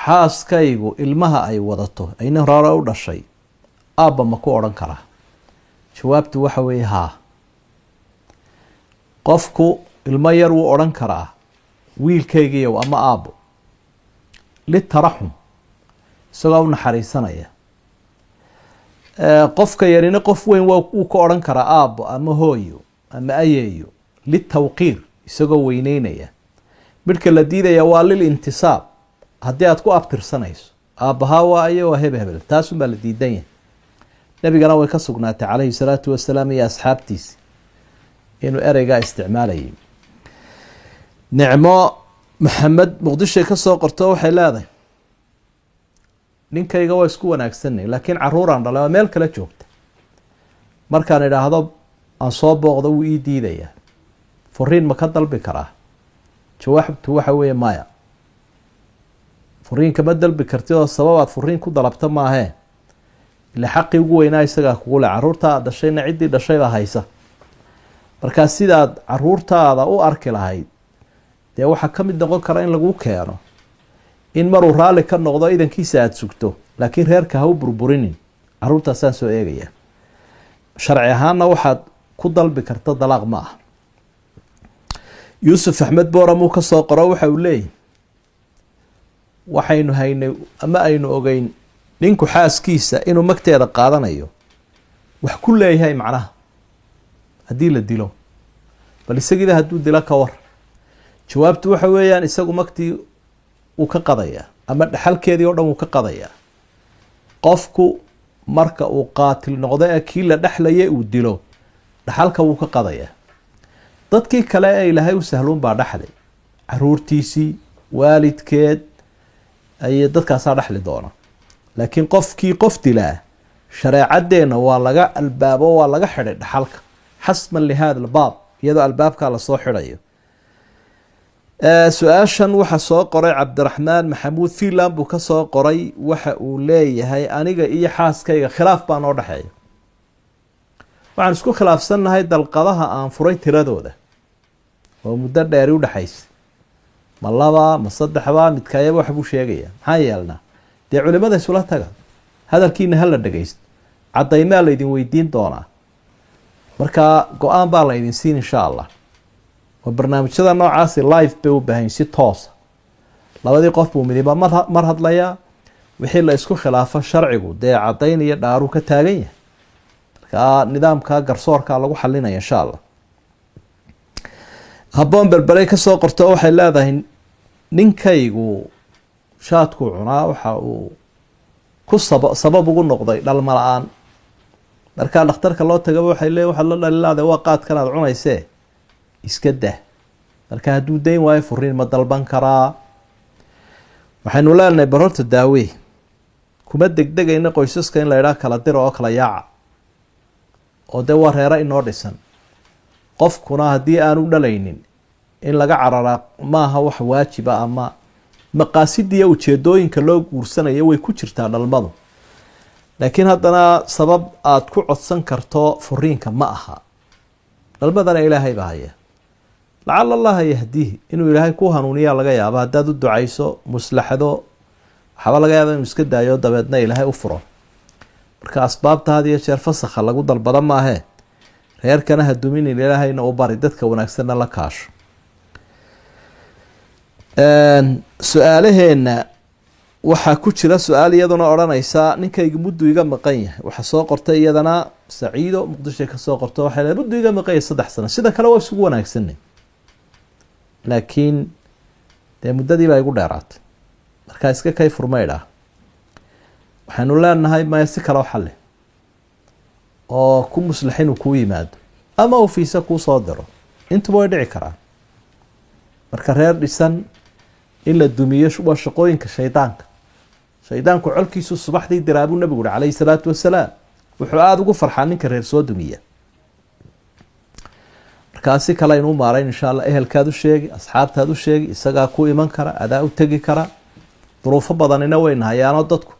xaaskaygu ilmaha ay wadato ayna hore u dhashay aabba ma ku odhan karaa? jawaabtu waxa weeye haa. qofku ilmo yar wuu odhan karaa wiilkaygiiyow ama aabbo litaraxum isagoo u naxariisanaya. qofka yarina qof weyn wuu ka odhan karaa aabbo ama hooyo ama ayeeyo litawqiir isagoo weyneynaya. midhka la diidaya waa lilintisaab, haddii aad ku abtirsanayso aabbahaa waa ayo waa hebel taasunbaa la diidan yahay. nabigana way ka sugnaatay calayhi salaatu wasalaam iyo asxaabtiisi inuu ereygaa isticmaalayay. nicmo maxamed muqdishoy ka soo qorto waxay leedahay ninkayga waa isku wanaagsanay laakiin caruuraan dhalay waa meel kala joogta. markaan idhaahdo aan soo booqdo wuu ii diidayaa. furiin ma ka dalbi karaa? jawaabtu waxa weeye maya. furiinka ma dalbi kartid oo sababaad furiin ku dalabta maahee, ila xaqii ugu weynaa isagaa kugu le. caruurta aad dhashayna ciddii dhashaybaa haysa. markaa sidaad caruurtaada u arki lahayd dee waxaa ka mid noqon kara in lagu keeno in maruu raalli ka noqdo idankiisa aada sugto, laakiin reerka ha u burburinin. caruurtaasaan soo eegaya. sharci ahaanna waxaad ku dalbi karta dalaaq ma ah. yuusuf axmed booramuu ka soo qoro waxa uu leeyahy waxaynu haynay ama aynu ogeyn ninku xaaskiisa inuu magteeda qaadanayo wax ku leeyahay macnaha haddii la dilo, bal isagiida hadduu dilo ka war. jawaabtu waxa weeyaan isagu magtii wuu ka qadayaa ama dhaxalkeedii oo dhan wuu ka qadayaa. qofku marka uu qaatil noqdo ee kii la dhexlaya uu dilo dhaxalka wuu ka qadayaa. dadkii kale ee ilaahay u sahluun baa dhexlay, caruurtiisii, waalidkeed ayay dadkaasaa dhexli doona. laakiin qofkii qof dilaa shareecadeenna waa laga albaabo, waa laga xidhay dhaxalka xasman lihaada albaab, iyadoo albaabkaa lasoo xidhayo. su-aashan waxa soo qoray cabdiraxmaan maxamuud fiinland buu ka soo qoray. waxa uu leeyahay aniga iyo xaaskayga khilaaf baa noo dhexeeya. waxaan isku khilaafsannahay dalqadaha aan furay tiradooda oo muddo dheeri u dhexaysa, ma laba ma saddexba, midkaayaba waxbuu sheegaya. maxaan yeelnaa? dee culimada isula taga, hadalkiina hala dhagaysto, caddaymaa laydin weydiin doonaa, markaa go-aan baa laydin siin insha allah. oo barnaamijyada noocaasi live bay u baahan si toosa. labadii qof buu midiba mar hadlayaa. wixii la isku khilaafo sharcigu dee caddayn iyo dhaaruu ka taagan yahay. markaa nidaamka garsoorka lagu xalinaya insha allah. habboon berberey ka soo qorto waxay leedahay ninkaygu shaadkuu cunaa waxa uu ku sabab ugu noqday dhalma la-aan. markaa dhakhtarka loo tagaba waxay leeyihin waxaad la dhalilaada waa qaadkan aad cunaysee iska dah. marka hadduu dayn waayo furiin ma dalban karaa? waxaynu leenahay barorta daawey kuma degdegayna qoysaska in la idhaa kala diro oo kala yaaca, oo dee waa reero inoo dhisan. qofkuna haddii aanu dhalaynin in laga cararaa maaha wax waajiba, ama maqaasidiiyo ujeedooyinka loo guursanayo way ku jirtaa dhalmadu. laakiin haddana sabab aada ku codsan karto furiinka ma aha. dhalmadana ilaahay baa haya. lacala allaha yahdiihi, inuu ilaahay ku hanuuniyaa laga yaaba. haddaad u ducayso muslaxado waxaaba laga yaaba inuu iska daayo dabeedna ilaahay u furo. marka asbaabta had iyo jeer fasakha lagu dalbada maahee, reerkana ha duminin, ilaahayna u bari, dadka wanaagsanna la kaasho. su-aalaheenna waxaa ku jira su-aal iyaduna odhanaysa ninkayga muddu iga maqan yahay. waxaa soo qortay iyadana saciido muqdishoy ka soo qorto waxay leedahay muddu iga maqan yahay 3 sano. sida kale waa isugu wanaagsanay, laakiin dee muddadii baa igu dheeraatay. markaa iska kay furmaydha. waxaynu leenahay maya si kale xalle oo ku muslax inuu kuu yimaado ama uu fiisa kuu soo diro, intuba way dhici karaan. marka reer dhisan in la dumiyo waa shaqooyinka shaydaanka. shaydaanku colkiisu subaxdii diraabuu nabigu uri calayhi salaatu wasalaam. wuxuu aada ugu farxaa ninka reer soo dumiya. markaa si kale aynu u maarayn insha allah. ehelkaad u sheegi, asxaabtaad u sheegi, isagaa ku iman kara, adaa u tegi kara. duruufo badanina wayna hayaanoo dadku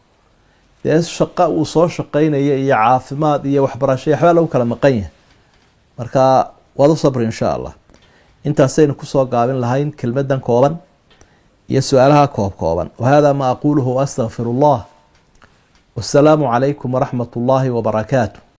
dee shaqa uu soo shaqaynaya iyo caafimaad iyo waxbarasho waxbaa lagu kala maqan yahay. marka waad u sabri insha allah. intaasaynu kusoo gaabin lahayn kelmadan kooban. iyo su-aalaha kooban. wahada ma aquluhu waastagfir allah. wasalaamu calaykum waraxmat ullaahi wabarakaatu.